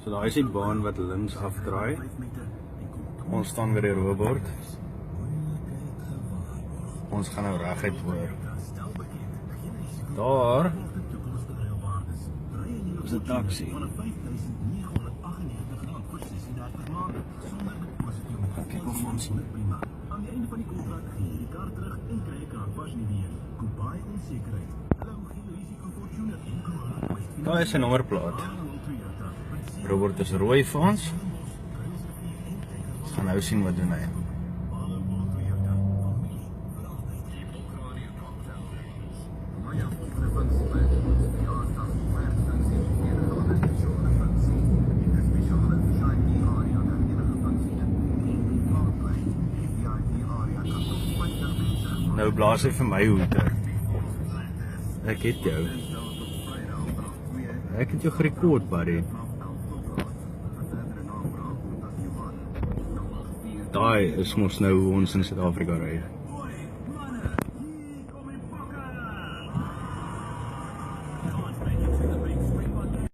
So daar is die baan wat links afdraai. Ons staan weer die roebord. Ons gaan nou reguit hoor. Daar is 'n taxi. Kyk of ons sien. Aan die einde van die kontrak gee jy die kar terug en kry 'n kraanpas nie weer. Koop baie onsekerheid. Hulle hou geen risiko vir Fortuner. Daar is sy nommerplaat. Robert is rooi vir ons. Ons gaan nou sien wat doen hy. Nou blaas hy vir my hoeter. Ek het jou. Ek het jou gerekord, buddy. Daai is mos nou hoe ons in Suid-Afrika ry.